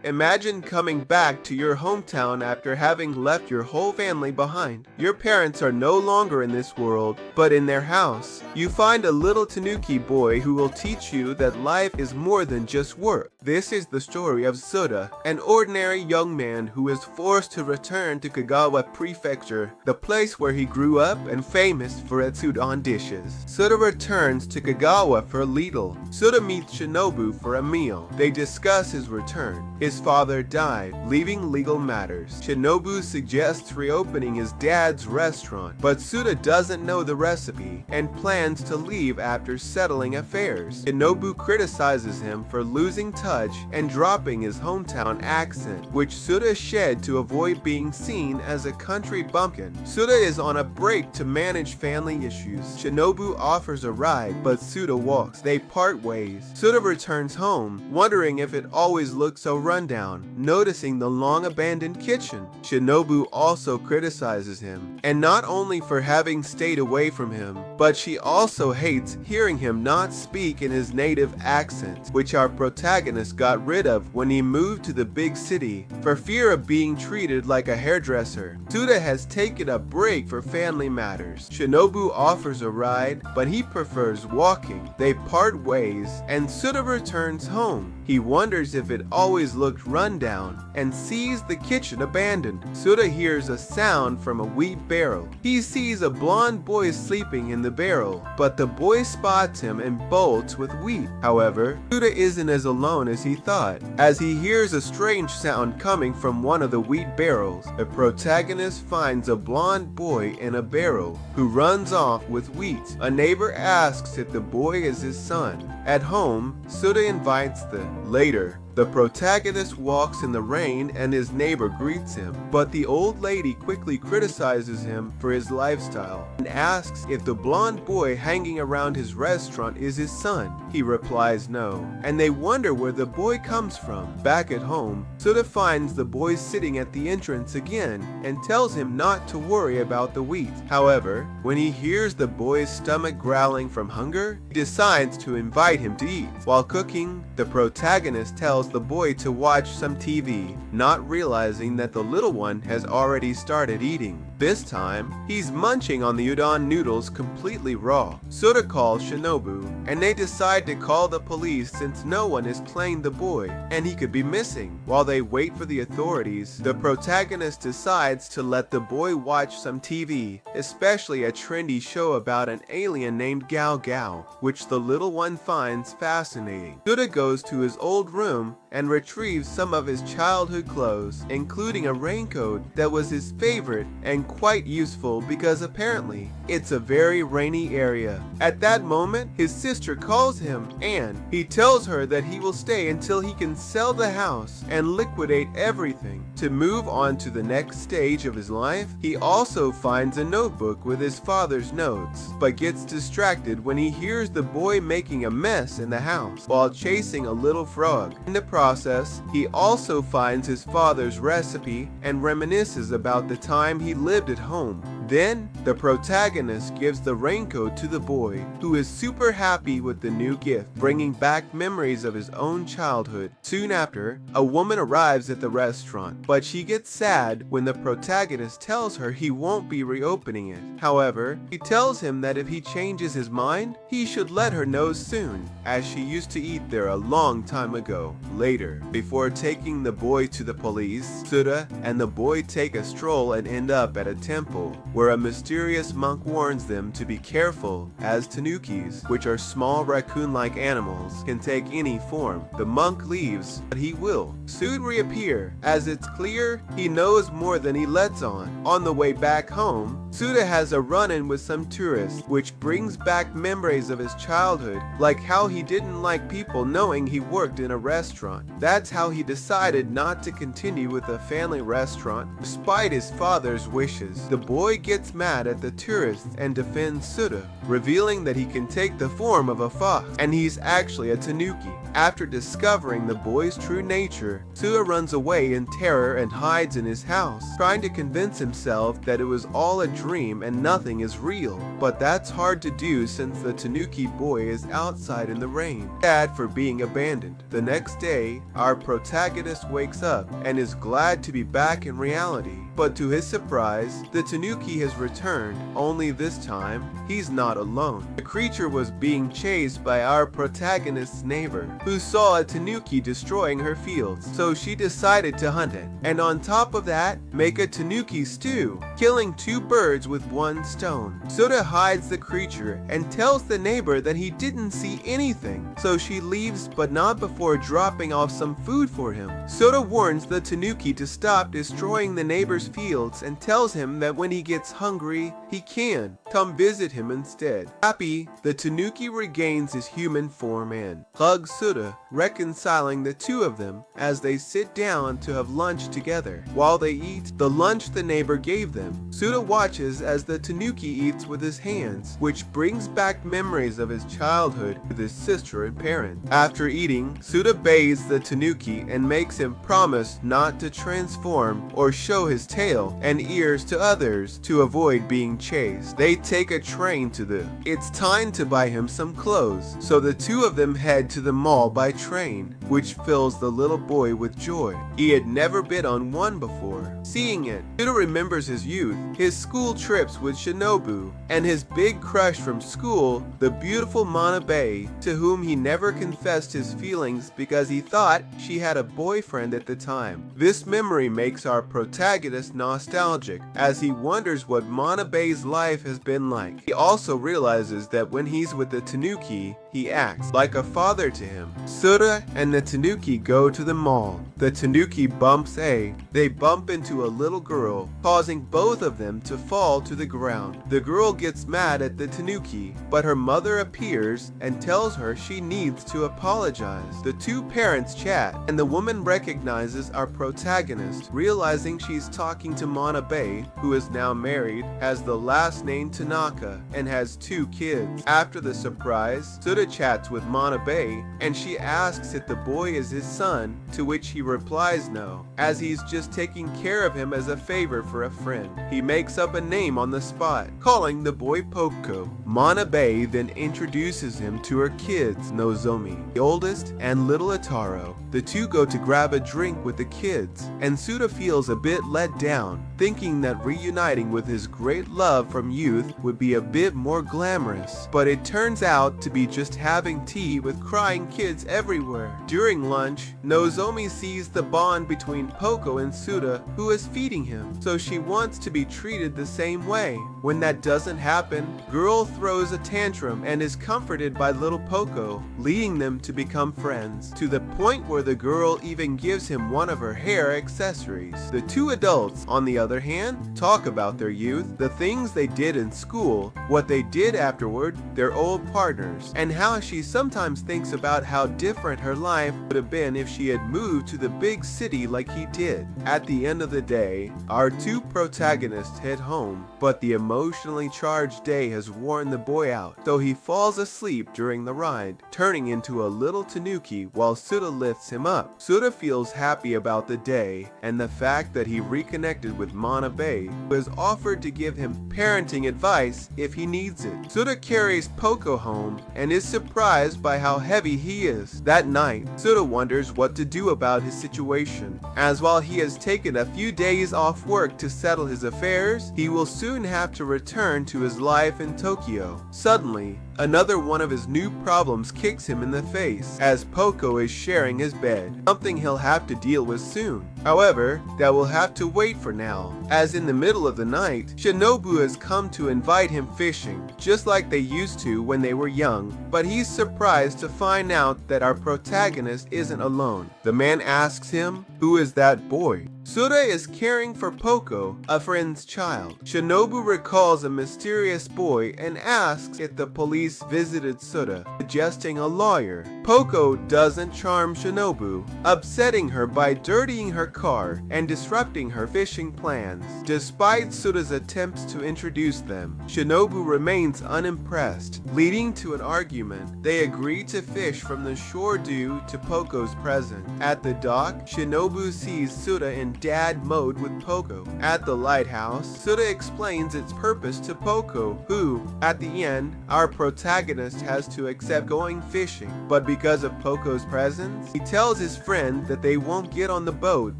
Imagine coming back to your hometown after having left your whole family behind. Your parents are no longer in this world, but in their house. You find a little Tanuki boy who will teach you that life is more than just work. This is the story of Suda, an ordinary young man who is forced to return to Kagawa Prefecture, the place where he grew up and famous for its udon dishes. Suda returns to Kagawa for Lidl. Suda meets Shinobu for a meal. They discuss his return. His father died, leaving legal matters. Shinobu suggests reopening his dad's restaurant, but Suda doesn't know the recipe and plans to leave after settling affairs. Shinobu criticizes him for losing touch and dropping his hometown accent, which Suda shed to avoid being seen as a country bumpkin. Suda is on a break to manage family issues. Shinobu offers a ride, but Suda walks. They part ways. Suda returns home, wondering if it always looked so rundown, noticing the long abandoned kitchen. Shinobu also criticizes him, and not only for having stayed away from him, but she also hates hearing him not speak in his native accent, which our protagonist got rid of when he moved to the big city for fear of being treated like a hairdresser. Suda has taken a break for family matters. Shinobu offers a ride, but he prefers walking. They part ways, and Suda returns home. He wonders if it always looked rundown and sees the kitchen abandoned. Suda hears a sound from a wheat barrel. He sees a blonde boy sleeping in the barrel, but the boy spots him and bolts with wheat. However, Suda isn't as alone as he thought, as he hears a strange sound coming from one of the wheat barrels. The protagonist finds a blonde boy in a barrel who runs off with wheat. A neighbor asks if the boy is his son. At home, Suda invites them. Later, the protagonist walks in the rain and his neighbor greets him, but the old lady quickly criticizes him for his lifestyle and asks if the blonde boy hanging around his restaurant is his son. He replies no, and they wonder where the boy comes from. Back at home, Suda finds the boy sitting at the entrance again and tells him not to worry about the wheat. However, when he hears the boy's stomach growling from hunger, he decides to invite him to eat. While cooking, the protagonist tells the boy to watch some TV, not realizing that the little one has already started eating. This time, he's munching on the udon noodles completely raw. Suda calls Shinobu, and they decide to call the police since no one has claimed the boy, and he could be missing. While they wait for the authorities, the protagonist decides to let the boy watch some TV, especially a trendy show about an alien named Gao Gao, which the little one finds fascinating. Suda goes to his old room and retrieves some of his childhood clothes, including a raincoat that was his favorite and quite useful because apparently it's a very rainy area. At that moment, his sister calls him and he tells her that he will stay until he can sell the house and liquidate everything to move on to the next stage of his life. He also finds a notebook with his father's notes, but gets distracted when he hears the boy making a mess in the house while chasing a little frog. In the process, he also finds his father's recipe and reminisces about the time he lived at home. Then, the protagonist gives the raincoat to the boy, who is super happy with the new gift, bringing back memories of his own childhood. Soon after, a woman arrives at the restaurant, but she gets sad when the protagonist tells her he won't be reopening it. However, he tells him that if he changes his mind, he should let her know soon, as she used to eat there a long time ago. Later, before taking the boy to the police, Suda and the boy take a stroll and end up at a temple, where a mysterious monk warns them to be careful, as tanukis, which are small raccoon-like animals, can take any form. The monk leaves, but he will soon reappear, as it's clear he knows more than he lets on. On the way back home, Suda has a run-in with some tourists, which brings back memories of his childhood, like how he didn't like people knowing he worked in a restaurant. That's how he decided not to continue with a family restaurant, despite his father's wishes. The boy gets mad at the tourists and defends Suda, revealing that he can take the form of a fox and he's actually a tanuki. After discovering the boy's true nature, Suda runs away in terror and hides in his house, trying to convince himself that it was all a dream and nothing is real. But that's hard to do since the tanuki boy is outside in the rain, sad for being abandoned. The next day, our protagonist wakes up and is glad to be back in reality. But to his surprise, the tanuki has returned, only this time, he's not alone. The creature was being chased by our protagonist's neighbor, who saw a tanuki destroying her fields, so she decided to hunt it. And on top of that, make a tanuki stew, killing 2 birds with 1 stone. Suda hides the creature and tells the neighbor that he didn't see anything, so she leaves but not before dropping off some food for him. Suda warns the tanuki to stop destroying the neighbor's fields and tells him that when he gets hungry, he can come visit him instead. Happy, the tanuki regains his human form and hugs Suda, reconciling the 2 of them as they sit down to have lunch together. While they eat the lunch the neighbor gave them, Suda watches as the tanuki eats with his hands, which brings back memories of his childhood with his sister and parents. After eating, Suda bathes the tanuki and makes him promise not to transform or show his tail and ears to others to avoid being chased. They take a train to It's time to buy him some clothes, so the 2 of them head to the mall by train, which fills the little boy with joy. He had never been on one before. Seeing it, Suda remembers his youth, his school trips with Shinobu, and his big crush from school, the beautiful Manabe, to whom he never confessed his feelings because he thought she had a boyfriend at the time. This memory makes our protagonist nostalgic, as he wonders what Manabe's life has been like. He also realizes that when he's with the tanuki, he acts like a father to him. Suda and the tanuki go to the mall. The tanuki bumps A. They bump into a little girl, causing both of them to fall to the ground. The girl gets mad at the tanuki, but her mother appears and tells her she needs to apologize. The 2 parents chat, and the woman recognizes our protagonist, realizing she's talking to Manabe, who is now married, has the last name Tanaka, and has 2 kids. After the surprise, Suda chats with Manabe, and she asks if the boy is his son, to which he replies no, as he's just taking care of him as a favor for a friend. He makes up a name on the spot, calling the boy Poko. Manabe then introduces him to her kids, Nozomi, the oldest, and little Ataro. The 2 go to grab a drink with the kids, and Suda feels a bit let down, thinking that reuniting with his great love from youth would be a bit more glamorous, but it turns out to be just having tea with crying kids everywhere. During lunch, Nozomi sees the bond between Poko and Suda, who is feeding him, so she wants to be treated the same way. When that doesn't happen, girl throws a tantrum and is comforted by little Poko, leading them to become friends, to the point where the girl even gives him one of her hair accessories. The 2 adults, on the other hand, talk about their youth, the things they did in school, what they did afterward, their old partners, and how she sometimes thinks about how different her life would have been if she had moved to the big city like he did. At the end of the day, our 2 protagonists head home, but the emotionally charged day has worn the boy out, so he falls asleep during the ride, turning into a little tanuki while Suda lifts him up. Suda feels happy about the day and the fact that he reconnected with Manabe, who has offered to give him parenting advice if he needs it. Suda carries Poko home and is surprised by how heavy he is. That night, Suda wonders what to do about his situation, as while he has taken a few days off work to settle his affairs, he will soon have to return to his life in Tokyo. Suddenly, another one of his new problems kicks him in the face, as Poko is sharing his bed, something he'll have to deal with soon. However, that will have to wait for now, as in the middle of the night, Shinobu has come to invite him fishing, just like they used to when they were young, but he's surprised to find out that our protagonist isn't alone. The man asks him, "Who is that boy?" Suda is caring for Poko, a friend's child. Shinobu recalls a mysterious boy and asks if the police visited Suda, suggesting a lawyer. Poko doesn't charm Shinobu, upsetting her by dirtying her car and disrupting her fishing plans. Despite Suda's attempts to introduce them, Shinobu remains unimpressed, leading to an argument. They agree to fish from the shore due to Poko's presence. At the dock, Shinobu sees Suda in dad mode with Poko. At the lighthouse, Suda explains its purpose to Poko, who, at the end, our protagonist has to accept going fishing. But because of Poko's presence, he tells his friend that they won't get on the boat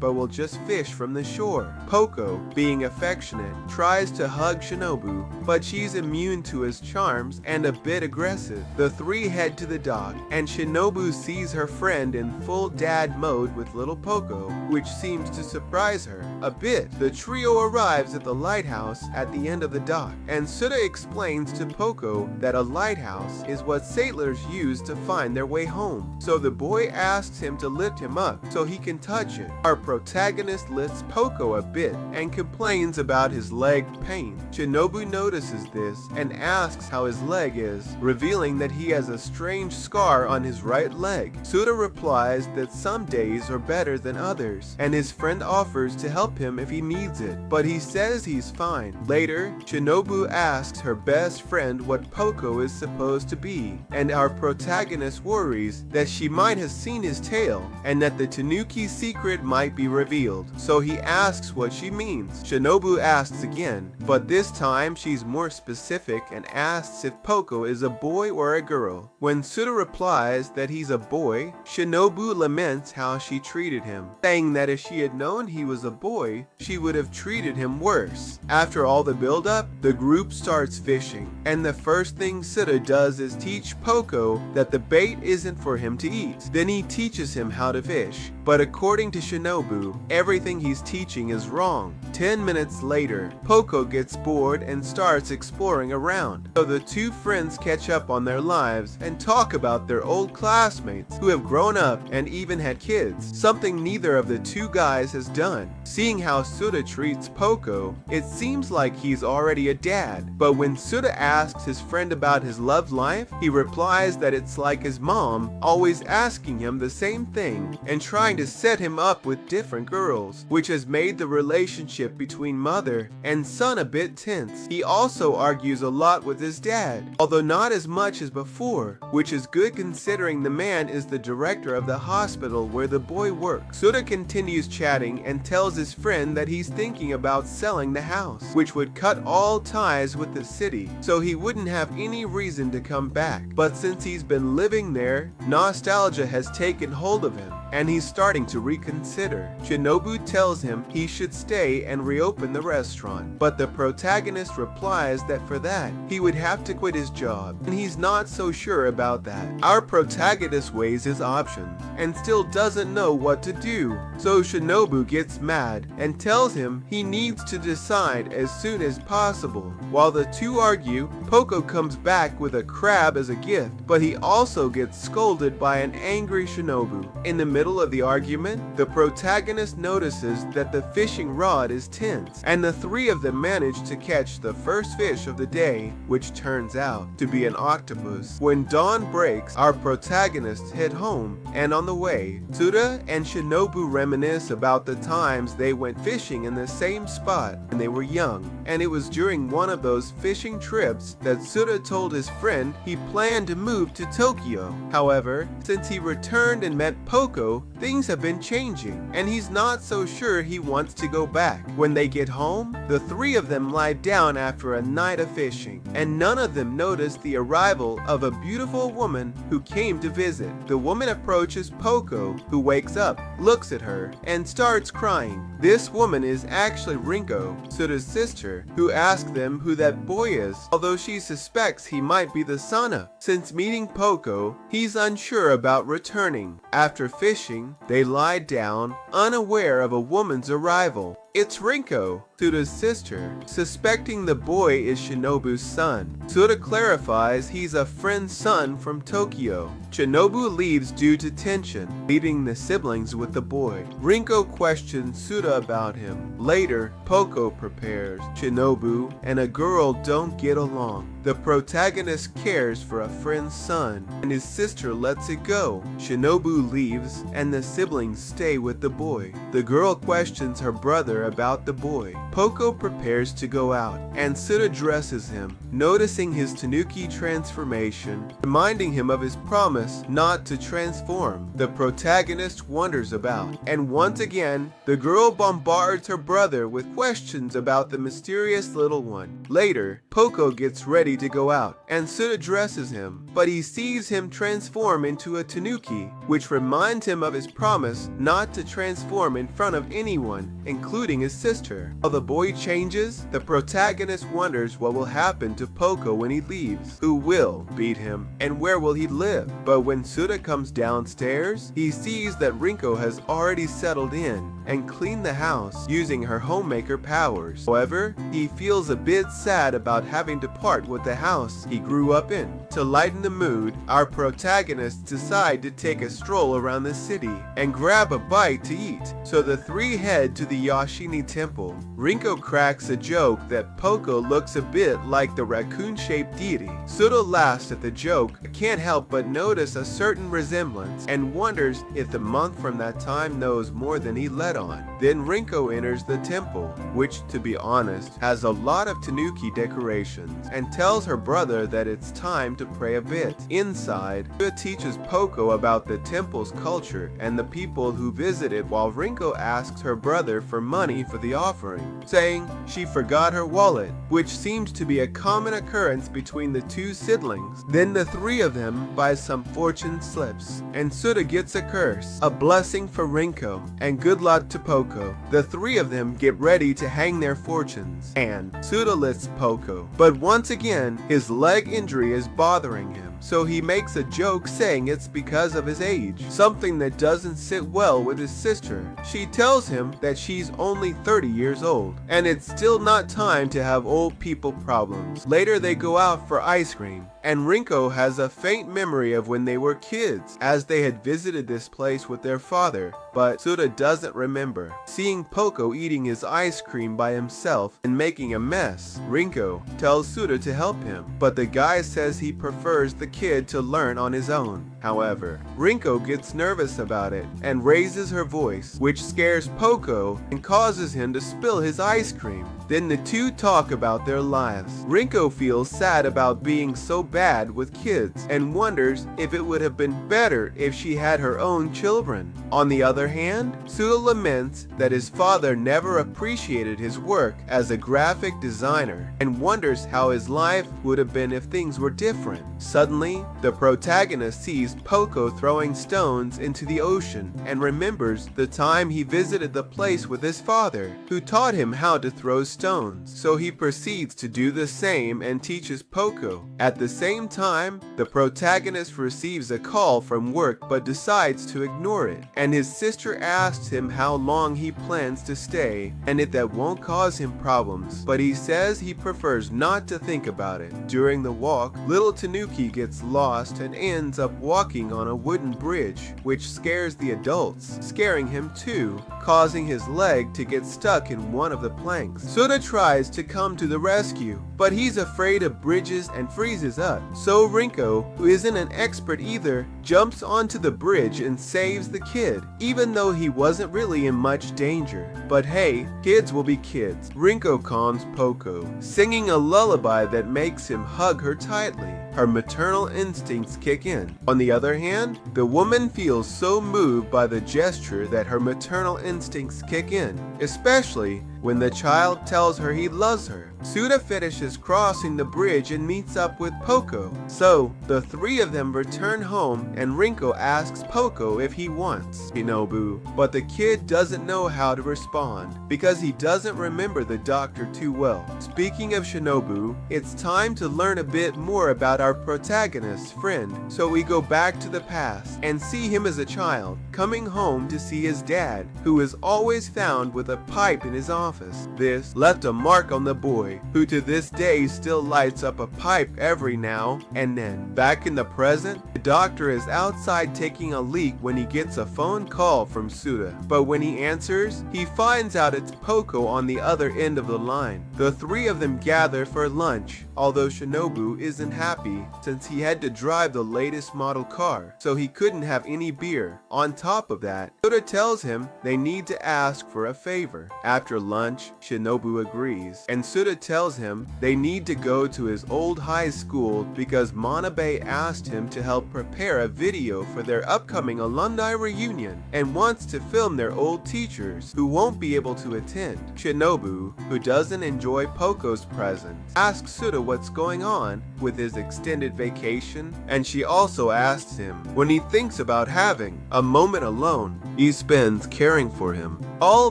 but will just fish from the shore. Poko, being affectionate, tries to hug Shinobu, but she's immune to his charms and a bit aggressive. The three head to the dock, and Shinobu sees her friend in full dad mode with little Poko, which seems to surprise her a bit. The trio arrives at the lighthouse at the end of the dock, and Suda explains to Poko that a lighthouse is what sailors use to find their way home. So the boy asks him to lift him up so he can touch it. Our protagonist lifts Poko a bit and complains about his leg pain. Shinobu notices this and asks how his leg is, revealing that he has a strange scar on his right leg. Suda replies that some days are better than others, and his friend offers to help him if he needs it, but he says he's fine. Later, Shinobu asks her best friend what Poko is supposed to be, and our protagonist worries that she might have seen his tail and that the Tanuki secret might be revealed, so he asks what she means. Shinobu asks again, but this time she's more specific and asks if Poko is a boy or a girl. When Suda replies that he's a boy, Shinobu laments how she treated him, saying that if she had known he was a boy, she would have treated him worse. After all the build-up, the group starts fishing, and the first thing Suda does is teach Poko that the bait isn't for him to eat. Then he teaches him how to fish, but according to Shinobu, everything he's teaching is wrong. 10 minutes later, Poko gets bored and starts exploring around, so the two friends catch up on their lives and talk about their old classmates who have grown up and even had kids, something neither of the two guys has done. Seeing how Suda treats Poko, it seems like he's already a dad, but when Suda asks his friend about his love life, he replies that it's like his mom always asking him the same thing and trying to set him up with different girls, which has made the relationship between mother and son a bit tense. He also argues a lot with his dad, although not as much as before, which is good considering the man is the director of the hospital where the boy works. Suda continues chatting and tells his friend that he's thinking about selling the house, which would cut all ties with the city, so he wouldn't have any reason to come back. But since he's been living there, nostalgia has taken hold of him, and he's starting to reconsider. Shinobu tells him he should stay and reopen the restaurant, but the protagonist replies that for that, he would have to quit his job, and he's not so sure about that. Our protagonist weighs his options and still doesn't know what to do, so Shinobu gets mad and tells him he needs to decide as soon as possible. While the two argue, Poko comes back with a crab as a gift, but he also gets scolded by an angry Shinobu. In the middle of the argument, the protagonist notices that the fishing rod is tense, and the three of them manage to catch the first fish of the day, which turns out to be an octopus. When dawn breaks, our protagonists head home, and on the way, Suda and Shinobu reminisce about the times they went fishing in the same spot when they were young, and it was during one of those fishing trips that Suda told his friend he planned to move to Tokyo. However, since he returned and met Poko, things have been changing, and he's not so sure he wants to go back. When they get home, the three of them lie down after a night of fishing, and none of them notice the arrival of a beautiful woman who came to visit. The woman approaches Poko, who wakes up, looks at her, and starts crying. This woman is actually Rinko, Suda's sister, who asks them who that boy is, although she suspects he might be the Sana. Since meeting Poko, he's unsure about returning. After fishing, they lie down, unaware of a woman's arrival. It's Rinko, Suda's sister. Suspecting the boy is Shinobu's son, Suda clarifies he's a friend's son from Tokyo. Shinobu leaves due to tension, leaving the siblings with the boy. Rinko questions Suda about him. Later, Poko prepares. Shinobu and a girl don't get along. The protagonist cares for a friend's son, and his sister lets it go. Shinobu leaves, and the siblings stay with the boy. The girl questions her brother about the boy. Poko prepares to go out, and Suda addresses him, noticing his Tanuki transformation, reminding him of his promise not to transform. The protagonist wonders about, and once again, the girl bombards her brother with questions about the mysterious little one. Later, Poko gets ready to go out, and Suda addresses him, but he sees him transform into a Tanuki, which reminds him of his promise not to transform in front of anyone, including his sister. While the boy changes, the protagonist wonders what will happen to Poko when he leaves. Who will beat him, and where will he live? But when Suda comes downstairs, he sees that Rinko has already settled in and cleaned the house using her homemaker powers. However, he feels a bit sad about having to part with the house he grew up in. To lighten the mood, our protagonists decide to take a stroll around the city and grab a bite to eat. So the three head to the Yashini temple. Rinko cracks a joke that Poko looks a bit like the raccoon-shaped deity. Suda laughs at the joke, can't help but notice a certain resemblance, and wonders if the monk from that time knows more than he let on. Then Rinko enters the temple, which, to be honest, has a lot of Tanuki decorations, and tells her brother that it's time to pray a bit. Inside, Suda teaches Poko about the temple's culture and the people who visit it, while Rinko asks her brother for money for the offering, saying she forgot her wallet, which seems to be a common occurrence between the two siblings. Then the three of them buy some fortune slips, and Suda gets a curse, a blessing for Rinko, and good luck to Poko. The three of them get ready to hang their fortunes, and Suda lists Poko. But once again, his leg injury is bothering him, so he makes a joke saying it's because of his age, something that doesn't sit well with his sister. She tells him that she's only 30 years old, and it's still not time to have old people problems. Later they go out for ice cream, and Rinko has a faint memory of when they were kids, as they had visited this place with their father, but Suda doesn't remember. Seeing Poko eating his ice cream by himself and making a mess, Rinko tells Suda to help him, but the guy says he prefers the kid to learn on his own. However, Rinko gets nervous about it and raises her voice, which scares Poko and causes him to spill his ice cream. Then the two talk about their lives. Rinko feels sad about being so bad with kids and wonders if it would have been better if she had her own children. On the other hand, Suda laments that his father never appreciated his work as a graphic designer and wonders how his life would have been if things were different. Suddenly, the protagonist sees Poko throwing stones into the ocean and remembers the time he visited the place with his father, who taught him how to throw stones. So he proceeds to do the same and teaches Poko. At the same time, the protagonist receives a call from work but decides to ignore it, and his sister asks him how long he plans to stay and if that won't cause him problems, but he says he prefers not to think about it. During the walk, little Tanuki gets lost and ends up walking on a wooden bridge, which scares the adults, scaring him too, causing his leg to get stuck in one of the planks. Suda tries to come to the rescue, but he's afraid of bridges and freezes up. So Rinko, who isn't an expert either, jumps onto the bridge and saves the kid, even though he wasn't really in much danger. But hey, kids will be kids. Rinko calms Poko, singing a lullaby that makes him hug her tightly. Her maternal instincts kick in. On the other hand, the woman feels so moved by the gesture that her maternal instincts kick in, especially when the child tells her he loves her. Suda finishes crossing the bridge and meets up with Poco. So, the three of them return home and Rinko asks Poco if he wants Shinobu, but the kid doesn't know how to respond because he doesn't remember the doctor too well. Speaking of Shinobu, it's time to learn a bit more about our protagonist's friend, so we go back to the past and see him as a child, coming home to see his dad, who is always found with a pipe in his office. This left a mark on the boy, who to this day still lights up a pipe every now and then. Back in the present, the doctor is outside taking a leak when he gets a phone call from Suda, but when he answers, he finds out it's Poco on the other end of the line. The three of them gather for lunch, although Shinobu isn't happy since he had to drive the latest model car, so he couldn't have any beer. On top of that, Suda tells him they need to ask for a favor. After lunch, Shinobu agrees, and Suda tells him they need to go to his old high school because Manabe asked him to help prepare a video for their upcoming alumni reunion and wants to film their old teachers who won't be able to attend. Shinobu, who doesn't enjoy Poco's presence, asks Suda what's going on with his extended vacation, and she also asks him when he thinks about having a moment alone he spends caring for him all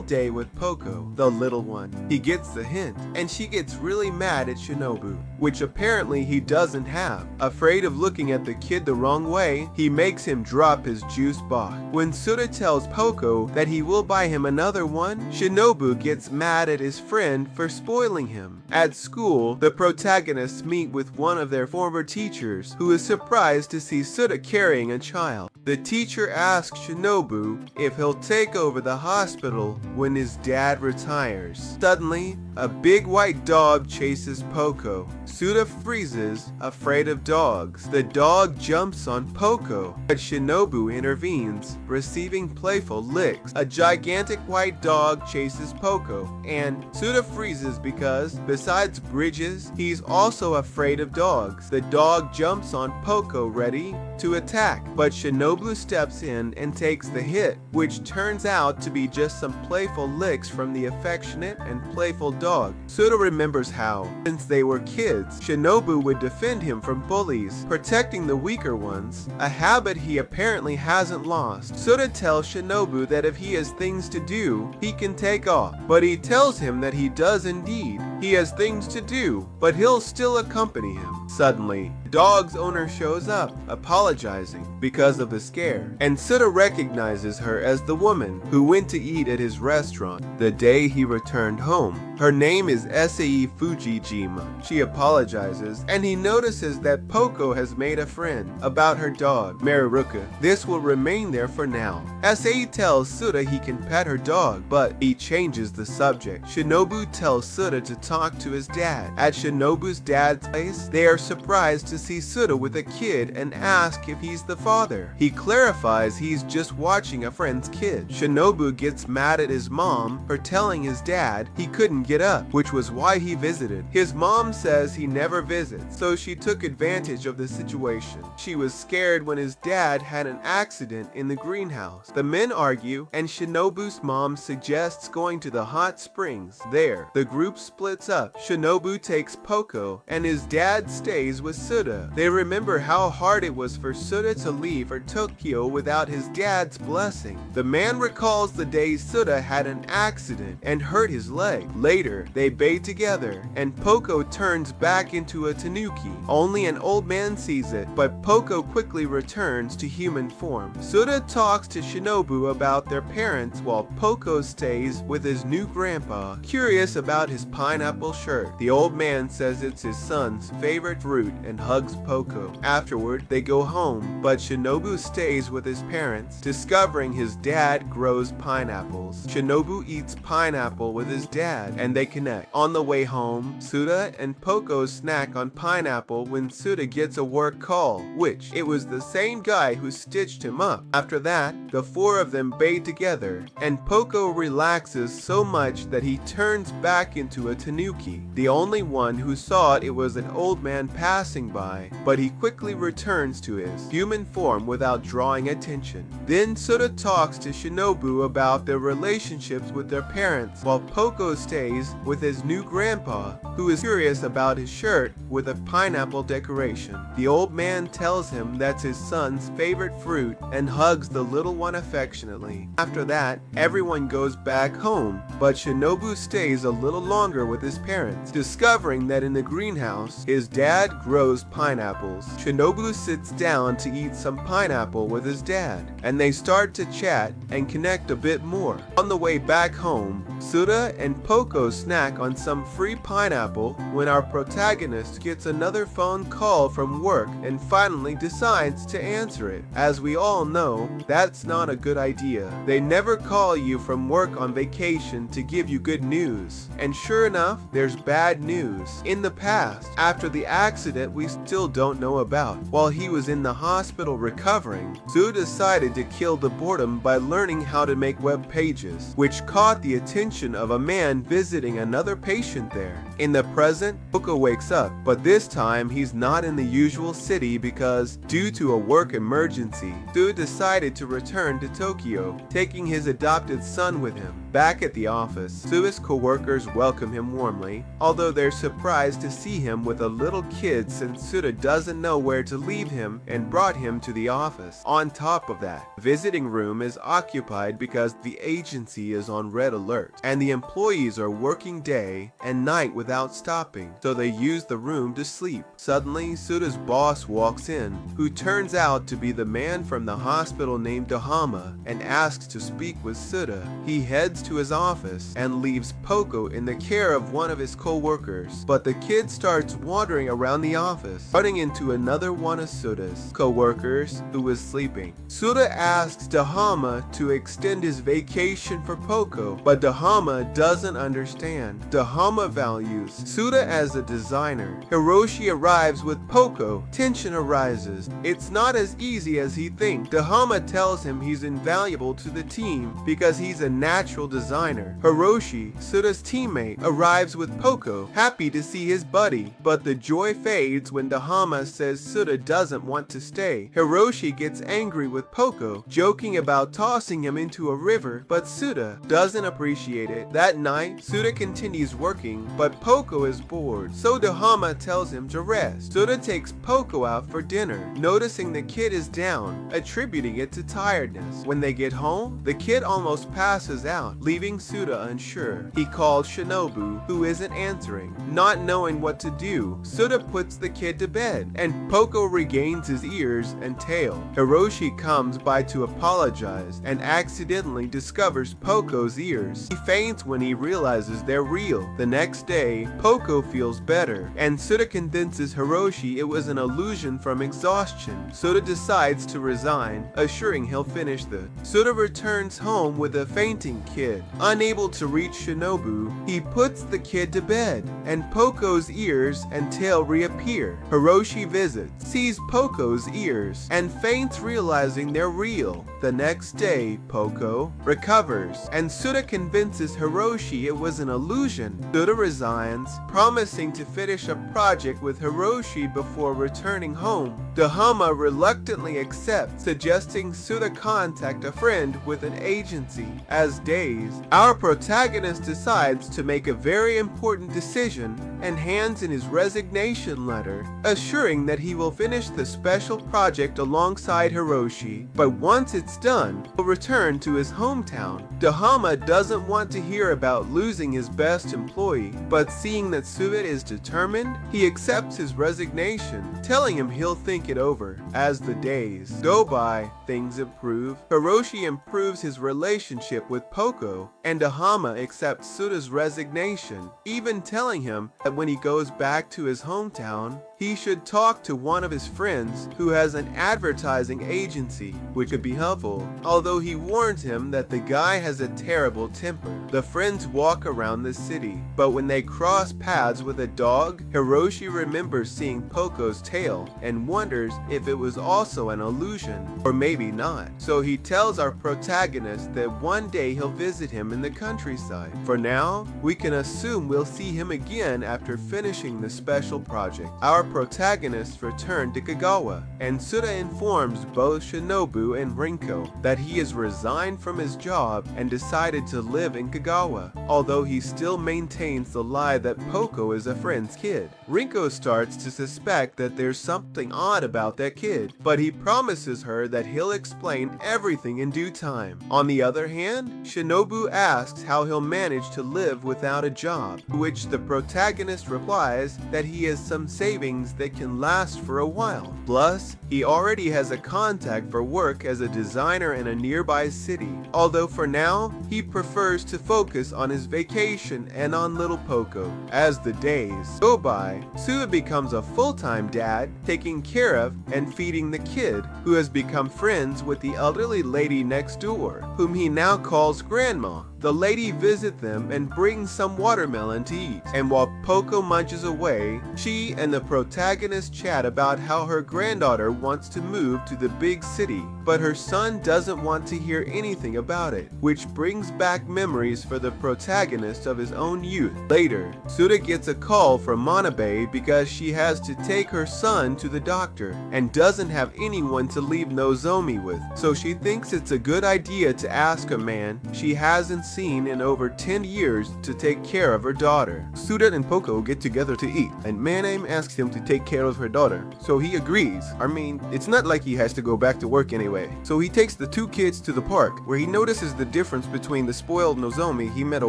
day with Poco, the little one. He gets the hint, and she gets really mad at Shinobu, which apparently he doesn't have. Afraid of looking at the kid the wrong way, he makes him drop his juice box. When Suda tells Poco that he will buy him another one, Shinobu gets mad at his friend for spoiling him. At school, the protagonists meet with one of their former teachers, who is surprised to see Suda carrying a child. The teacher asks Shinobu if he'll take over the hospital when his dad retires. Suddenly, a big white dog chases Poco. Suda freezes, afraid of dogs. The dog jumps on Poco, but Shinobu intervenes, receiving playful licks. A gigantic white dog chases Poco, and Suda freezes because, besides bridges, he's also afraid of dogs. The dog jumps on Poco, ready to attack, but Shinobu steps in and takes the hit, which turns out to be just some playful licks from the affectionate and playful dog. Suda remembers how, since they were kids, Shinobu would defend him from bullies, protecting the weaker ones, a habit he apparently hasn't lost. Suda tells Shinobu that if he has things to do, he can take off, but he tells him that he does indeed. He has things to do, but he'll still accompany him. Suddenly, the dog's owner shows up, apologizing because of the scare, and Suda recognizes her as the woman who went to eat at his restaurant the day he returned home. Her name is Sei Fujijima. She apologizes, and he notices that Poco has made a friend about her dog, Mariruka. This will remain there for now. Sei tells Suda he can pet her dog, but he changes the subject. Shinobu tells Suda to talk to his dad. At Shinobu's dad's place, they are surprised to see Suda with a kid and ask if he's the father. He clarifies he's just watching a friend's kid. Shinobu gets mad at his mom for telling his dad he couldn't get up, which was why he visited. His mom says he never visits, so she took advantage of the situation. She was scared when his dad had an accident in the greenhouse. The men argue, and Shinobu's mom suggests going to the hot springs. There, the group splits up. Shinobu takes Poco, and his dad stays with Suda. They remember how hard it was for Suda to leave for Tokyo without his dad's blessing. The man recalls the day Suda had an accident and hurt his leg. Later, they bathe together, and Poco turns back into a tanuki. Only an old man sees it, but Poco quickly returns to human form. Suda talks to Shinobu about their parents while Poco stays with his new grandpa, curious about his pineapple shirt. The old man says it's his son's favorite fruit and hugs Poco. Afterward, they go home, but Shinobu stays with his parents, discovering his dad grows pineapples. Shinobu eats pineapple with his dad, and they connect. On the way home, Suda and Poco snack on pineapple when Suda gets a work call, which it was the same guy who stitched him up. After that, the four of them bathe together, and Poco relaxes so much that he turns back into a tanuki. The only one who saw it was an old man passing by, but he quickly returns to his human form without drawing attention. Then Suda talks to Shinobu about their relationships with their parents, while Poco stays stays with his new grandpa, who is curious about his shirt with a pineapple decoration. The old man tells him that's his son's favorite fruit and hugs the little one affectionately. After that, everyone goes back home, but Shinobu stays a little longer with his parents, discovering that in the greenhouse, his dad grows pineapples. Shinobu sits down to eat some pineapple with his dad, and they start to chat and connect a bit more. On the way back home, Suda and Poco snack on some free pineapple when our protagonist gets another phone call from work and finally decides to answer it. As we all know, that's not a good idea. They never call you from work on vacation to give you good news. And sure enough, there's bad news. In the past, after the accident we still don't know about, while he was in the hospital recovering, Suda decided to kill the boredom by learning how to make web pages, which caught the attention of a man visiting another patient there. In the present, Poco wakes up, but this time he's not in the usual city because, due to a work emergency, Suda decided to return to Tokyo, taking his adopted son with him. Back at the office, Suda's co-workers welcome him warmly, although they're surprised to see him with a little kid since Suda doesn't know where to leave him and brought him to the office. On top of that, the visiting room is occupied because the agency is on red alert, and the employees are working day and night without stopping, so they use the room to sleep. Suddenly, Suda's boss walks in, who turns out to be the man from the hospital named Dahama, and asks to speak with Suda. He heads to his office and leaves Poco in the care of one of his co-workers, but the kid starts wandering around the office, running into another one of Suda's co-workers who was sleeping. Suda asks Dahama to extend his vacation for Poco, but Dahama doesn't understand. Dahama values Suda as a designer. Hiroshi arrives with Poco. Tension arises. It's not as easy as he thinks. Dahama tells him he's invaluable to the team because he's a natural designer. Hiroshi, Suda's teammate, arrives with Poco, happy to see his buddy, but the joy fades when Dahama says Suda doesn't want to stay. Hiroshi gets angry with Poco, joking about tossing him into a river, but Suda doesn't appreciate it. That night, Suda continues working, but Poco is bored, so Dahama tells him to rest. Suda takes Poco out for dinner, noticing the kid is down, attributing it to tiredness. When they get home, the kid almost passes out, leaving Suda unsure. He calls Shinobu, who isn't answering. Not knowing what to do, Suda puts the kid to bed, and Poco regains his ears and tail. Hiroshi comes by to apologize and accidentally discovers Poco's ears. He faints when he realizes they're real. The next day, Poco feels better, and Suda convinces Hiroshi it was an illusion from exhaustion. Suda decides to resign, assuring he'll finish the. Suda returns home with a fainting kid. Unable to reach Shinobu, he puts the kid to bed, and Poco's ears and tail reappear. Hiroshi visits, sees Poco's ears, and faints realizing they're real. The next day, Poco recovers, and Suda convinces Hiroshi it was an illusion. Suda resigns, promising to finish a project with Hiroshi before returning home. Dahama reluctantly accepts, suggesting Suda contact a friend with an agency. As days, our protagonist decides to make a very important decision and hands in his resignation letter, assuring that he will finish the special project alongside Hiroshi. But once it's done, he'll return to his hometown. Dahama doesn't want to hear about losing his best employee, but seeing that Suda is determined, he accepts his resignation, telling him he'll think it over. As the days go by, things improve. Hiroshi improves his relationship with Poco, and Dahama accepts Suda's resignation, even telling him that when he goes back to his hometown, he should talk to one of his friends who has an advertising agency, which could be helpful, although he warns him that the guy has a terrible temper. The friends walk around the city, but when they cross paths with a dog, Hiroshi remembers seeing Poco's tail and wonders if it was also an illusion, or maybe not. So he tells our protagonist that one day he'll visit him in the countryside. For now, we can assume we'll see him again after finishing the special project. Our protagonists return to Kagawa, and Suda informs both Shinobu and Rinko that he has resigned from his job and decided to live in Kagawa, although he still maintains the lie that Poko is a friend's kid. Rinko starts to suspect that there's something odd about that kid, but he promises her that he'll explain everything in due time. On the other hand, Shinobu asks how he'll manage to live without a job, to which the protagonist replies that he has some savings that can last for a while. Plus, he already has a contact for work as a designer in a nearby city, although for now, he prefers to focus on his vacation and on little Poko. As the days go by, Suda becomes a full-time dad, taking care of and feeding the kid, who has become friends with the elderly lady next door, whom he now calls Grandma. The lady visits them and brings some watermelon to eat, and while Poko munches away, she and the protagonist chat about how her granddaughter wants to move to the big city, but her son doesn't want to hear anything about it, which brings back memories for the protagonist of his own youth. Later, Suda gets a call from Manabe because she has to take her son to the doctor and doesn't have anyone to leave Nozomi with, so she thinks it's a good idea to ask a man she hasn't seen in over 10 years to take care of her daughter. Suda and Poko get together to eat, and Maname asks him to take care of her daughter, so he agrees. I mean, it's not like he has to go back to work anyway. So he takes the two kids to the park, where he notices the difference between the spoiled Nozomi he met a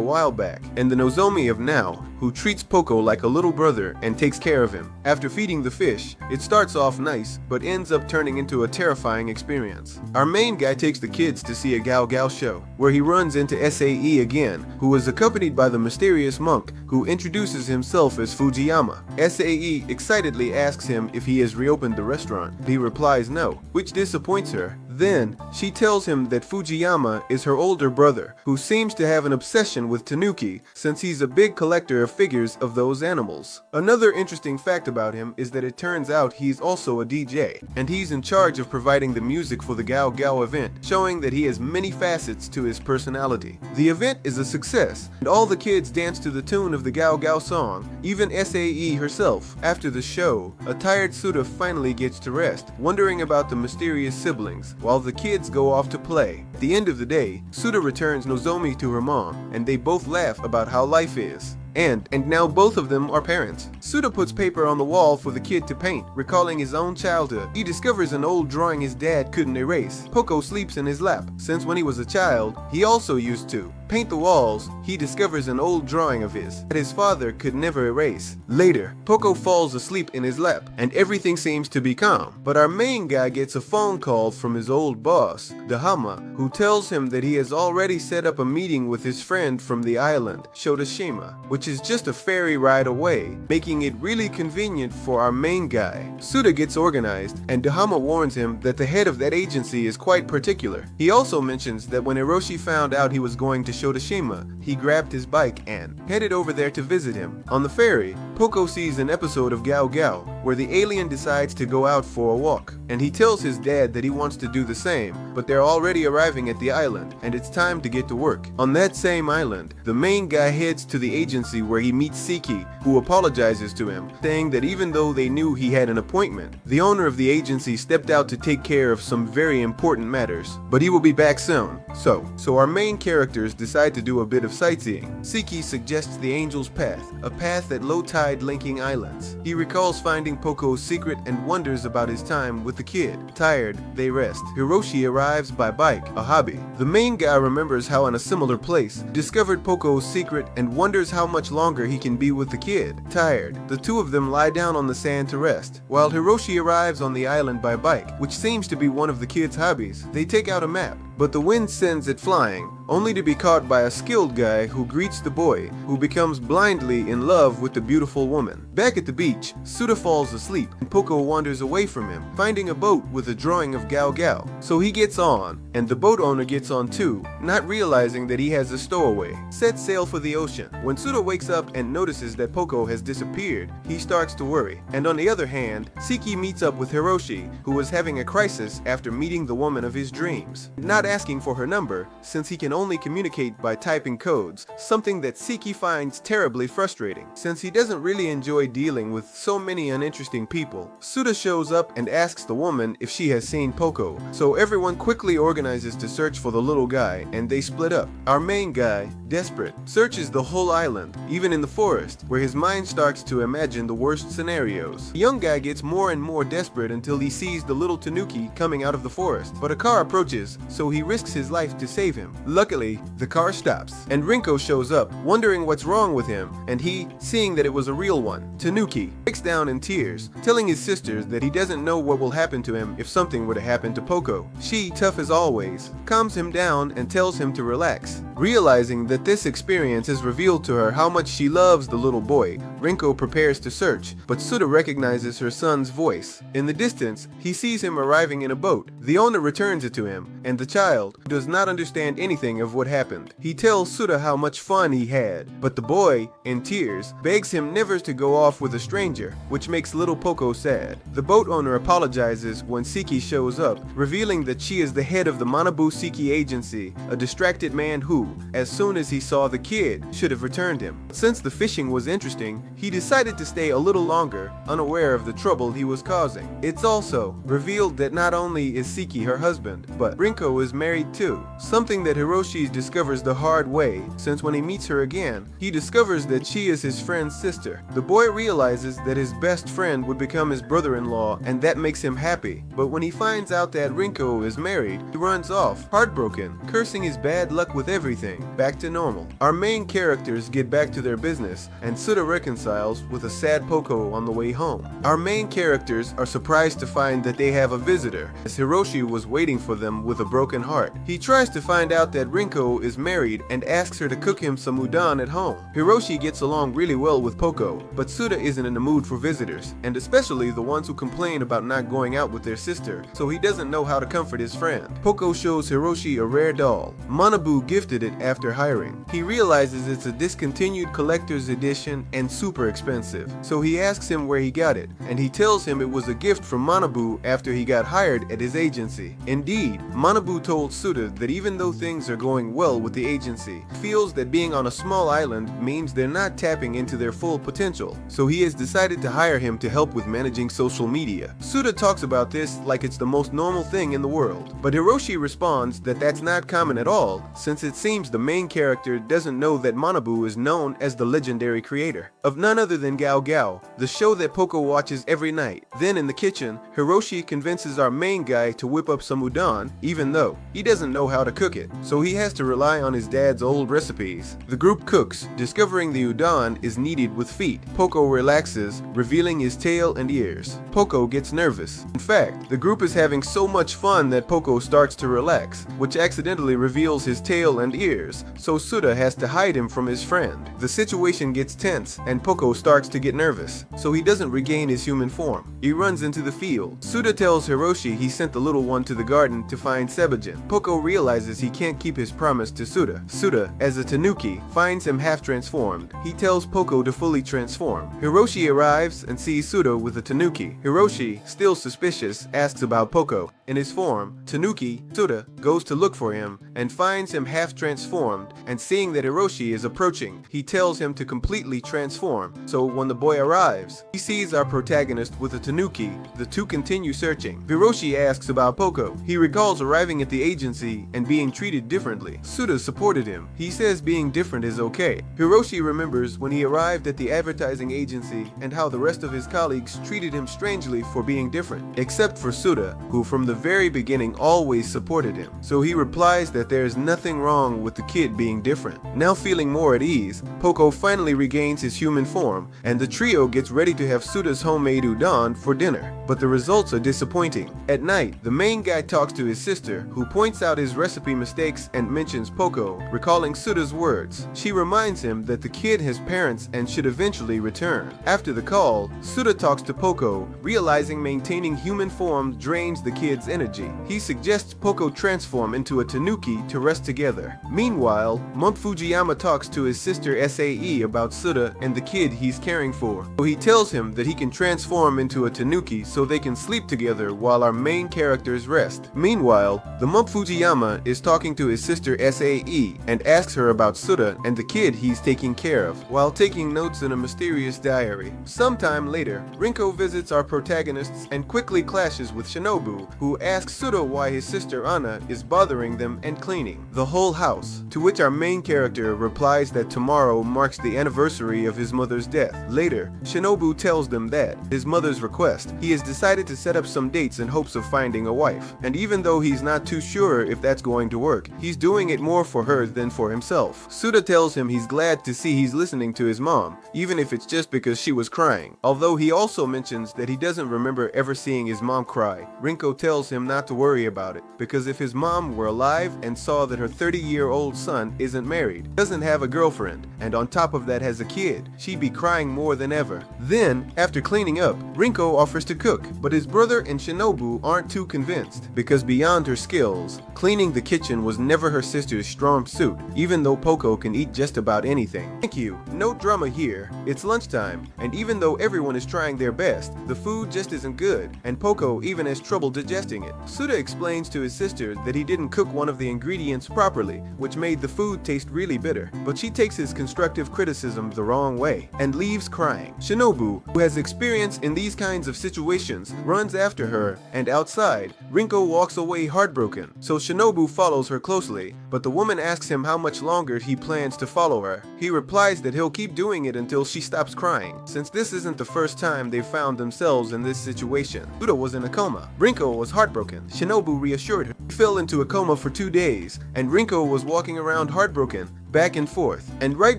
while back and the Nozomi of now, who treats Poko like a little brother and takes care of him. After feeding the fish, it starts off nice, but ends up turning into a terrifying experience. Our main guy takes the kids to see a Gao Gao show, where he runs into SAE again, who is accompanied by the mysterious monk, who introduces himself as Fujiyama. SAE excitedly asks him if he has reopened the restaurant. He replies no, which disappoints her. Then, she tells him that Fujiyama is her older brother, who seems to have an obsession with tanuki, since he's a big collector of figures of those animals. Another interesting fact about him is that it turns out he's also a DJ, and he's in charge of providing the music for the Gao Gao event, showing that he has many facets to his personality. The event is a success, and all the kids dance to the tune of the Gao Gao song, even SAE herself. After the show, a tired Suda finally gets to rest, wondering about the mysterious siblings, while the kids go off to play. At the end of the day, Suda returns Nozomi to her mom, and they both laugh about how life is. And now both of them are parents. Suda puts paper on the wall for the kid to paint, recalling his own childhood. He discovers an old drawing his dad couldn't erase. Poko sleeps in his lap, since when he was a child, he also used to paint the walls. He discovers an old drawing of his that his father could never erase. Later, Poko falls asleep in his lap, and everything seems to be calm. But our main guy gets a phone call from his old boss, Dahama, who tells him that he has already set up a meeting with his friend from the island, Shotashima, which is just a ferry ride away, making it really convenient for our main guy. Suda gets organized, and Dahama warns him that the head of that agency is quite particular. He also mentions that when Hiroshi found out he was going to Shotashima, he grabbed his bike and headed over there to visit him. On the ferry, Poko sees an episode of Gao Gao, where the alien decides to go out for a walk, and he tells his dad that he wants to do the same, but they're already arriving at the island, and it's time to get to work. On that same island, the main guy heads to the agency where he meets Siki, who apologizes to him, saying that even though they knew he had an appointment, the owner of the agency stepped out to take care of some very important matters, but he will be back soon. So our main characters decide to do a bit of sightseeing. Siki suggests the Angel's Path, a path at low tide linking islands. He recalls finding Poko's secret and wonders about his time with the kid. Tired, they rest. Hiroshi arrives by bike, a hobby. The main guy remembers how in a similar place, discovered Poko's secret and wonders how much longer he can be with the kid. Tired, the two of them lie down on the sand to rest. While Hiroshi arrives on the island by bike, which seems to be one of the kids' hobbies, they take out a map, but the wind sends it flying, only to be caught by a skilled guy who greets the boy, who becomes blindly in love with the beautiful woman. Back at the beach, Suda falls asleep, and Poko wanders away from him, finding a boat with a drawing of Gao Gao. So he gets on, and the boat owner gets on too, not realizing that he has a stowaway. Set sail for the ocean. When Suda wakes up and notices that Poko has disappeared, he starts to worry. And on the other hand, Siki meets up with Hiroshi, who is having a crisis after meeting the woman of his dreams. Not asking for her number since he can only communicate by typing codes, something that Siki finds terribly frustrating. Since he doesn't really enjoy dealing with so many uninteresting people, Suda shows up and asks the woman if she has seen Poco, so everyone quickly organizes to search for the little guy and they split up. Our main guy, desperate, searches the whole island, even in the forest, where his mind starts to imagine the worst scenarios. The young guy gets more and more desperate until he sees the little tanuki coming out of the forest, but a car approaches, so he risks his life to save him. Luckily, the car stops, and Rinko shows up, wondering what's wrong with him, and he, seeing that it was a real one, Tanuki, breaks down in tears, telling his sisters that he doesn't know what will happen to him if something were to happen to Poco. She, tough as always, calms him down and tells him to relax. Realizing that this experience has revealed to her how much she loves the little boy, Rinko prepares to search, but Suda recognizes her son's voice. In the distance, he sees him arriving in a boat. The owner returns it to him, and the child, who does not understand anything of what happened, he tells Suda how much fun he had, but the boy, in tears, begs him never to go off with a stranger, which makes little Poco sad. The boat owner apologizes when Siki shows up, revealing that she is the head of the Manabu Siki agency, a distracted man who, as soon as he saw the kid, should have returned him. Since the fishing was interesting, he decided to stay a little longer, unaware of the trouble he was causing. It's also revealed that not only is Siki her husband, but Rinko is married too, something that Hiroshi discovers the hard way, since when he meets her again, he discovers that she is his friend's sister. The boy realizes that his best friend would become his brother-in-law, and that makes him happy, but when he finds out that Rinko is married, he runs off, heartbroken, cursing his bad luck with everything, back to normal. Our main characters get back to their business, and Suda reconciles with a sad Poco on the way home. Our main characters are surprised to find that they have a visitor, as Hiroshi was waiting for them with a broken heart. He tries to find out that Rinko is married and asks her to cook him some udon at home. Hiroshi gets along really well with Poco, but Suda isn't in the mood for visitors, and especially the ones who complain about not going out with their sister, so he doesn't know how to comfort his friend. Poco shows Hiroshi a rare doll. Manabu gifted it after hiring. He realizes it's a discontinued collector's edition and super expensive, so he asks him where he got it, and he tells him it was a gift from Manabu after he got hired at his agency. Indeed, Manabu told Suda that even though things are going well with the agency, he feels that being on a small island means they're not tapping into their full potential, so he has decided to hire him to help with managing social media. Suda talks about this like it's the most normal thing in the world, but Hiroshi responds that that's not common at all, since it seems the main character doesn't know that Manabu is known as the legendary creator of none other than Gao Gao, the show that Poco watches every night. Then in the kitchen, Hiroshi convinces our main guy to whip up some udon, even though he doesn't know how to cook it, so he has to rely on his dad's old recipes. The group cooks, discovering the udon is kneaded with feet. Poco relaxes, revealing his tail and ears. Poco gets nervous. In fact, the group is having so much fun that Poco starts to relax, which accidentally reveals his tail and ears, so Suda has to hide him from his friend. The situation gets tense, and Poco starts to get nervous, so he doesn't regain his human form. He runs into the field. Suda tells Hiroshi he sent the little one to the garden to find Sebajin. Poco realizes he can't keep his promise to Suda. Suda, as a tanuki, finds him half transformed. He tells Poco to fully transform. Hiroshi arrives and sees Suda with a tanuki. Hiroshi, still suspicious, asks about Poco. In his form, Tanuki, Suda, goes to look for him and finds him half transformed, and seeing that Hiroshi is approaching, he tells him to completely transform. So when the boy arrives, he sees our protagonist with a tanuki. The two continue searching. Hiroshi asks about Poco. He recalls arriving at the agency and being treated differently. Suda supported him. He says being different is okay. Hiroshi remembers when he arrived at the advertising agency and how the rest of his colleagues treated him strangely for being different, except for Suda, who from the very beginning always supported him. So he replies that there is nothing wrong with the kid being different. Now feeling more at ease, Poco finally regains his human form, and the trio gets ready to have Suda's homemade udon for dinner. But the results are disappointing. At night, the main guy talks to his sister, who points out his recipe mistakes and mentions Poco, recalling Suda's words. She reminds him that the kid has parents and should eventually return. After the call, Suda talks to Poco, realizing maintaining human form drains the kid's energy. He suggests Poco transform into a tanuki to rest together. Meanwhile, Monk Fujiyama talks to his sister Sae about Suda and the kid he's caring for. So he tells him that he can transform into a tanuki so they can sleep together while our main characters rest. Meanwhile, the Monk Fujiyama is talking to his sister Sae and asks her about Suda and the kid he's taking care of, while taking notes in a mysterious diary. Sometime later, Rinko visits our protagonists and quickly clashes with Shinobu, who asks Suda why his sister Anna is bothering them and cleaning the whole house, to which our main character replies that tomorrow marks the anniversary of his mother's death. Later, Shinobu tells them that, at his mother's request, he has decided to set up some dates in hopes of finding a wife, and even though he's not too sure if that's going to work, he's doing it more for her than for himself. Suda tells him he's glad to see he's listening to his mom, even if it's just because she was crying, although he also mentions that he doesn't remember ever seeing his mom cry. Rinko tells him not to worry about it, because if his mom were alive and saw that her 30-year-old son isn't married, doesn't have a girlfriend, and on top of that has a kid, she'd be crying more than ever. Then, after cleaning up, Rinko offers to cook, but his brother and Shinobu aren't too convinced, because beyond her skills, cleaning the kitchen was never her sister's strong suit, even though Poco can eat just about anything. Thank you, no drama here, it's lunchtime, and even though everyone is trying their best, the food just isn't good, and Poco even has trouble digesting it. Suda explains to his sister that he didn't cook one of the ingredients properly, which made the food taste really bitter, but she takes his constructive criticism the wrong way, and leaves crying. Shinobu, who has experience in these kinds of situations, runs after her, and outside, Rinko walks away heartbroken, so Shinobu follows her closely, but the woman asks him how much longer he plans to follow her. He replies that he'll keep doing it until she stops crying, since this isn't the first time they've found themselves in this situation. Suda was in a coma. Rinko was heartbroken. Shinobu reassured her. He fell into a coma for 2 days, and Rinko was walking around heartbroken, back and forth, and right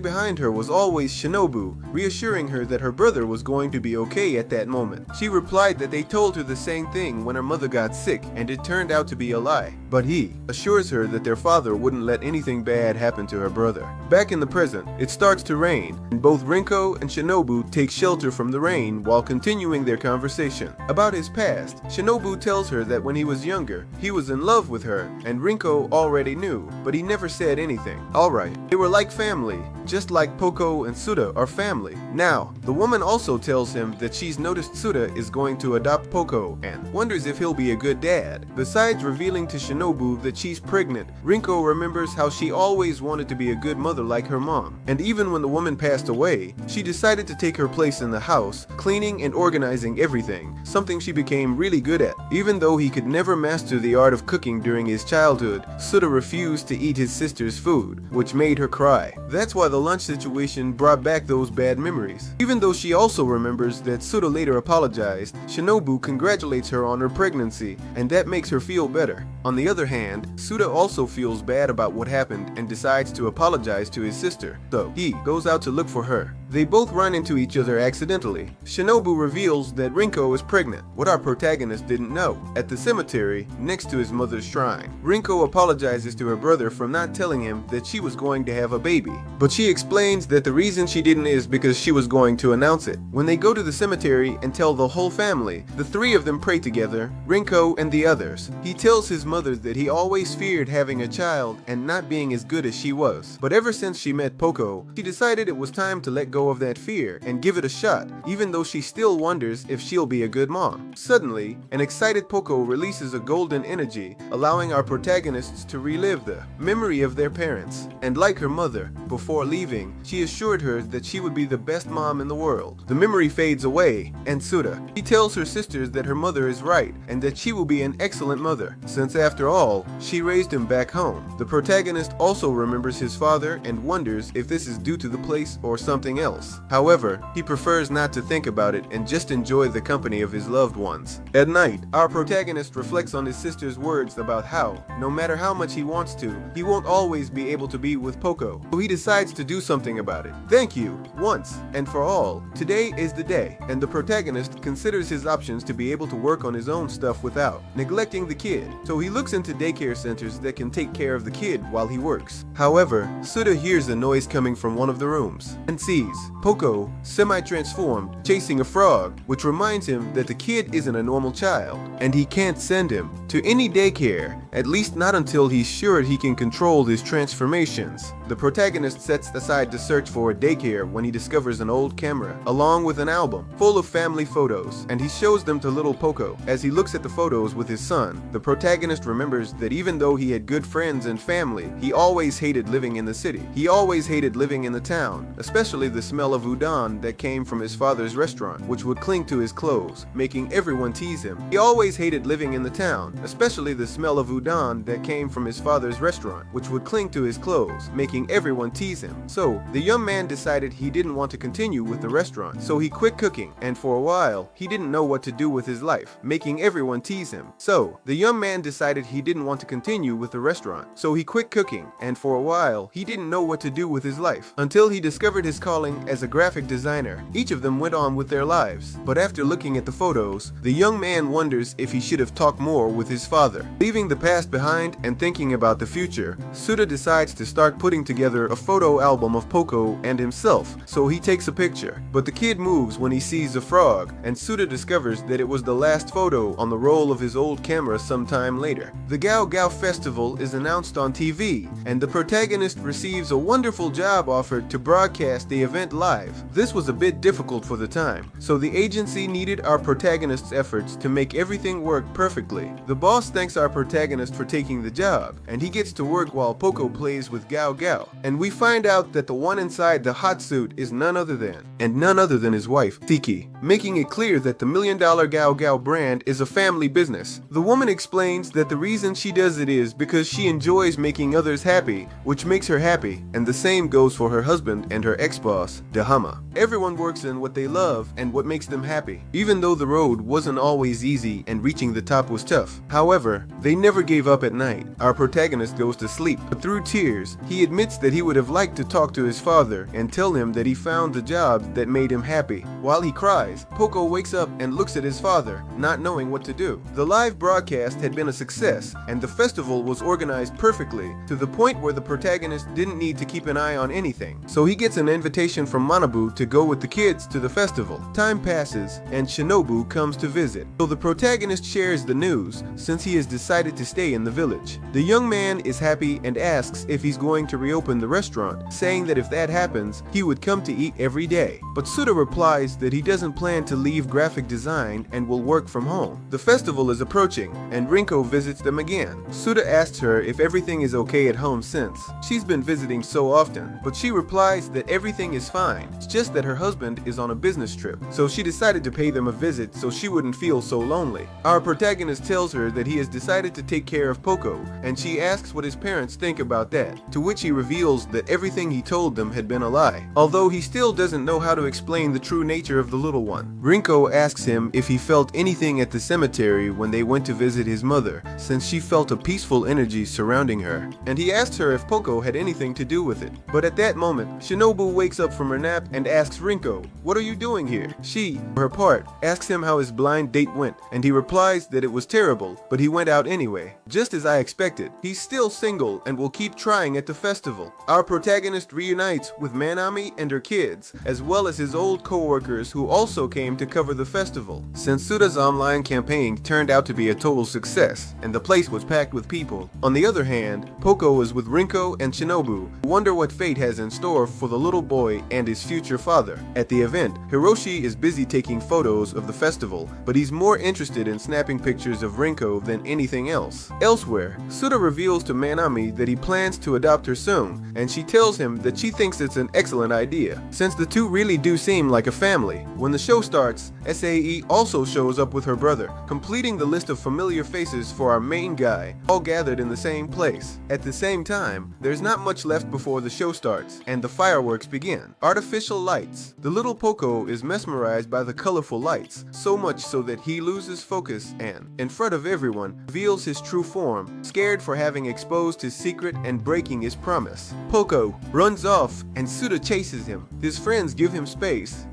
behind her was always Shinobu, reassuring her that her brother was going to be okay at that moment. She replied that they told her the same thing when her mother got sick, and it turned out to be a lie. But he assures her that their father wouldn't let anything bad happen to her brother. Back in the present, it starts to rain, and both Rinko and Shinobu take shelter from the rain while continuing their conversation. About his past, Shinobu tells her that when he was younger, he was in love with her, and Rinko already knew, but he never said anything. Alright, they were like family, just like Poco and Suda are family. Now, the woman also tells him that she's noticed Suda is going to adopt Poco and wonders if he'll be a good dad. Besides revealing to Shinobu that she's pregnant, Rinko remembers how she always wanted to be a good mother like her mom. And even when the woman passed away, she decided to take her place in the house, cleaning and organizing everything, something she became really good at. Even though he could never master the art of cooking during his childhood, Suda refused to eat his sister's food, which made her cry. That's why the lunch situation brought back those bad memories. Even though she also remembers that Suda later apologized, Shinobu congratulates her on her pregnancy, and that makes her feel better. On the other hand, Suda also feels bad about what happened and decides to apologize to his sister, so he goes out to look for her. They both run into each other accidentally. Shinobu reveals that Rinko is pregnant, what our protagonist didn't know. At the cemetery, next to his mother's shrine, Rinko apologizes to her brother for not telling him that she was going to have a baby, but she explains that the reason she didn't is because she was going to announce it. When they go to the cemetery and tell the whole family, the three of them pray together, Rinko and the others. He tells his mother that he always feared having a child and not being as good as she was, but ever since she met Poco, she decided it was time to let go of that fear and give it a shot, even though she still wonders if she'll be a good mom. Suddenly, an excited Poco releases a golden energy, allowing our protagonists to relive the memory of their parents. And like her mother, before leaving, she assured her that she would be the best mom in the world. The memory fades away, and Suda, she tells her sisters that her mother is right and that she will be an excellent mother, since after all, she raised him back home. The protagonist also remembers his father and wonders if this is due to the place or something else. However, he prefers not to think about it and just enjoy the company of his loved ones. At night, our protagonist reflects on his sister's words about how, no matter how much he wants to, he won't always be able to be with Poco. So he decides to to do something about it. Thank you, once and for all. Today is the day, and the protagonist considers his options to be able to work on his own stuff without neglecting the kid. So he looks into daycare centers that can take care of the kid while he works. However, Suda hears a noise coming from one of the rooms and sees Poco, semi-transformed, chasing a frog, which reminds him that the kid isn't a normal child, and he can't send him to any daycare, at least not until he's sure he can control his transformations. The protagonist sets aside to search for a daycare when he discovers an old camera, along with an album full of family photos, and he shows them to little Poco. As he looks at the photos with his son, the protagonist remembers that even though he had good friends and family, he always hated living in the city. He always hated living in the town, especially the smell of udon that came from his father's restaurant, which would cling to his clothes, making everyone tease him. He always hated living in the town, especially the smell of udon that came from his father's restaurant, which would cling to his clothes, making everyone tease him. So, the young man decided he didn't want to continue with the restaurant, so he quit cooking, and for a while, he didn't know what to do with his life, making everyone tease him. So, the young man decided he didn't want to continue with the restaurant, so he quit cooking, and for a while, he didn't know what to do with his life, until he discovered his calling as a graphic designer. Each of them went on with their lives, but after looking at the photos, the young man wonders if he should have talked more with his father. Leaving the past behind and thinking about the future, Suda decides to start putting together a photo album of Poco and himself, so he takes a picture. But the kid moves when he sees a frog, and Suda discovers that it was the last photo on the roll of his old camera sometime later. The Gao Gao Festival is announced on TV, and the protagonist receives a wonderful job offer to broadcast the event live. This was a bit difficult for the time, so the agency needed our protagonist's efforts to make everything work perfectly. The boss thanks our protagonist for taking the job, and he gets to work while Poco plays with Gao Gao. And we find out that the one inside the hot suit is none other than his wife, Tiki, making it clear that the $1 Million Gao Gao brand is a family business. The woman explains that the reason she does it is because she enjoys making others happy, which makes her happy, and the same goes for her husband and her ex-boss, Dahama. Everyone works in what they love and what makes them happy, even though the road wasn't always easy and reaching the top was tough. However, they never gave up at night. Our protagonist goes to sleep, but through tears, he admits that he would have liked to talk to his father and tell him that he found the job that made him happy. While he cries, Poco wakes up and looks at his father, not knowing what to do. The live broadcast had been a success, and the festival was organized perfectly, to the point where the protagonist didn't need to keep an eye on anything. So he gets an invitation from Manabu to go with the kids to the festival. Time passes, and Shinobu comes to visit. So the protagonist shares the news, since he has decided to stay in the village. The young man is happy and asks if he's going to reopen the restaurant, saying that if that happens, he would come to eat every day. But Suda replies that he doesn't plan to leave graphic design and will work from home. The festival is approaching, and Rinko visits them again. Suda asks her if everything is okay at home since she's been visiting so often, but she replies that everything is fine. It's just that her husband is on a business trip, so she decided to pay them a visit so she wouldn't feel so lonely. Our protagonist tells her that he has decided to take care of Poco, and she asks what his parents think about that, to which he reveals that everything he told them had been a lie, although he still doesn't know how to explain the true nature of the little one. Rinko asks him if he felt anything at the cemetery when they went to visit his mother, since she felt a peaceful energy surrounding her, and he asked her if Poco had anything to do with it. But at that moment, Shinobu wakes up from her nap and asks Rinko, "What are you doing here?" She, for her part, asks him how his blind date went, and he replies that it was terrible, but he went out anyway. Just as I expected, he's still single and will keep trying at the festival. Our protagonist reunites with Manami and her kids, as well as his old co-workers who also came to cover the festival. Since Suda's online campaign turned out to be a total success, and the place was packed with people. On the other hand, Poco is with Rinko and Shinobu, who wonder what fate has in store for the little boy and his future father. At the event, Hiroshi is busy taking photos of the festival, but he's more interested in snapping pictures of Rinko than anything else. Elsewhere, Suda reveals to Manami that he plans to adopt her soon, and she tells him that she thinks it's an excellent idea, since the two really do seem like a family. When the show starts, SAE also shows up with her brother, completing the list of familiar faces for our main guy, all gathered in the same place. At the same time, there's not much left before the show starts, and the fireworks begin. Artificial lights. The little Poco is mesmerized by the colorful lights, so much so that he loses focus and, in front of everyone, reveals his true form, scared for having exposed his secret and breaking his promise. us. Poco runs off and Suda chases him. His friends give him space,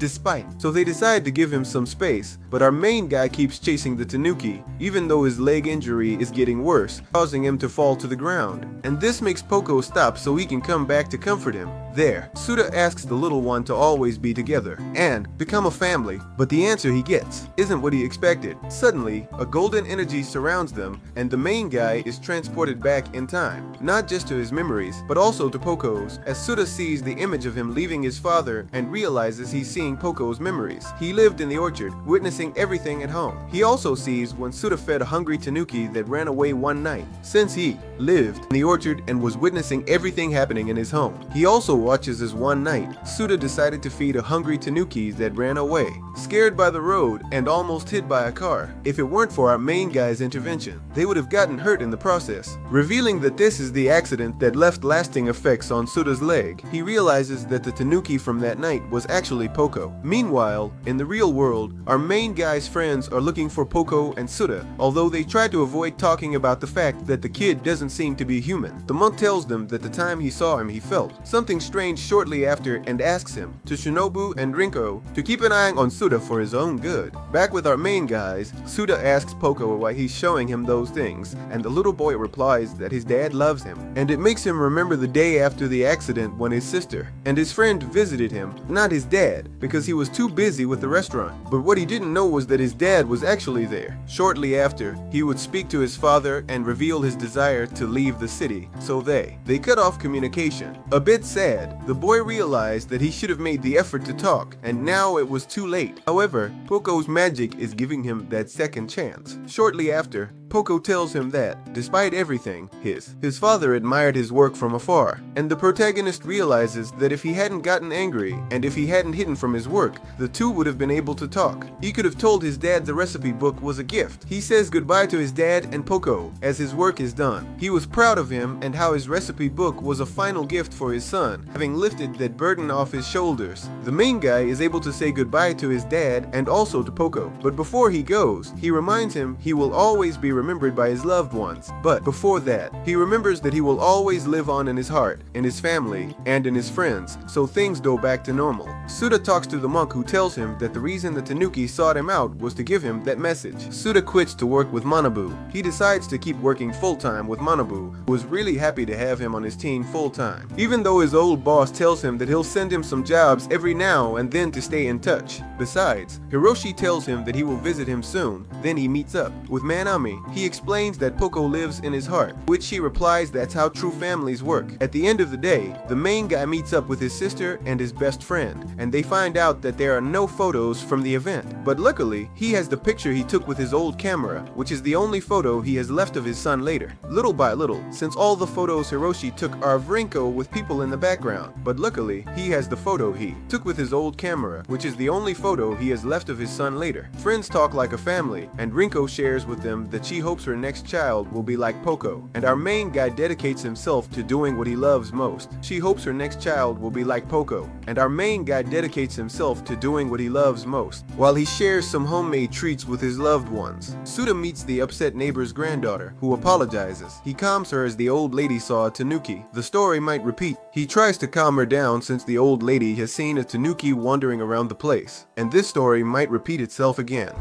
so they decide to give him some space, but our main guy keeps chasing the tanuki, even though his leg injury is getting worse, causing him to fall to the ground. And this makes Poco stop so he can come back to comfort him. There, Suda asks the little one to always be together and become a family, but the answer he gets isn't what he expected. Suddenly, a golden energy surrounds them and the main guy is transported back in time, not just to his memories, but also to Poco's, as Suda sees the image of him leaving his father and realizes he's seeing Poco's memories. He lived in the orchard, witnessing everything at home. He also sees when Suda fed a hungry tanuki that ran away one night, since he lived in the orchard and was witnessing everything happening in his home. He also watches as one night, Suda decided to feed a hungry tanuki that ran away, scared by the road and almost hit by a car. If it weren't for our main guy's intervention, they would have gotten hurt in the process. Revealing that this is the accident that left lasting effects on Suda's leg, he realizes that the tanuki from that night was actually Poco. Meanwhile, in the real world, our main guy's friends are looking for Poco and Suda, although they try to avoid talking about the fact that the kid doesn't seem to be human. The monk tells them that the time he saw him he felt something strange shortly after and asks him, to Shinobu and Rinko, to keep an eye on Suda for his own good. Back with our main guys, Suda asks Poco why he's showing him those things, and the little boy replies that his dad loves him, and it makes him remember the day after the accident when his sister and his friend visited him, not his dad, because he was too busy with the restaurant. But what he didn't know was that his dad was actually there. Shortly after, he would speak to his father and reveal his desire to leave the city, so they cut off communication. A bit sad, the boy realized that he should have made the effort to talk, and now it was too late. However, Poco's magic is giving him that second chance. Shortly after, Poco tells him that, despite everything, his father admired his work from afar, and the protagonist realizes that if he hadn't gotten angry, and if he hadn't hidden from his work, the two would have been able to talk. He could have told his dad the recipe book was a gift. He says goodbye to his dad and Poco as his work is done. He was proud of him and how his recipe book was a final gift for his son, having lifted that burden off his shoulders. The main guy is able to say goodbye to his dad and also to Poco, but before he goes, he reminds him he will always be remembered by his loved ones. But before that, he remembers that he will always live on in his heart, in his family, and in his friends, so things go back to normal. Suda talks to the monk who tells him that the reason the tanuki sought him out was to give him that message. Suda quits to work with Manabu. He decides to keep working full-time with Manabu, who is really happy to have him on his team full-time, even though his old boss tells him that he'll send him some jobs every now and then to stay in touch. Besides, Hiroshi tells him that he will visit him soon. Then he meets up with Manami. He explains that Poco lives in his heart, which she replies that's how true families work. At the end of the day, the main guy meets up with his sister and his best friend, and they find out that there are no photos from the event. But luckily, he has the picture he took with his old camera, which is the only photo he has left of his son later. Little by little, since all the photos Hiroshi took are of Rinko with people in the background, but luckily, he has the photo he took with his old camera, which is the only photo he has left of his son later. Friends talk like a family, and Rinko shares with them that she hopes her next child will be like Poco, and our main guy dedicates himself to doing what he loves most. She hopes her next child will be like Poco, and our main guy dedicates himself to doing what he loves most, while he shares some homemade treats with his loved ones. Suda meets the upset neighbor's granddaughter, who apologizes. He calms her as the old lady saw a tanuki. The story might repeat. He tries to calm her down since the old lady has seen a tanuki wandering around the place, and this story might repeat itself again.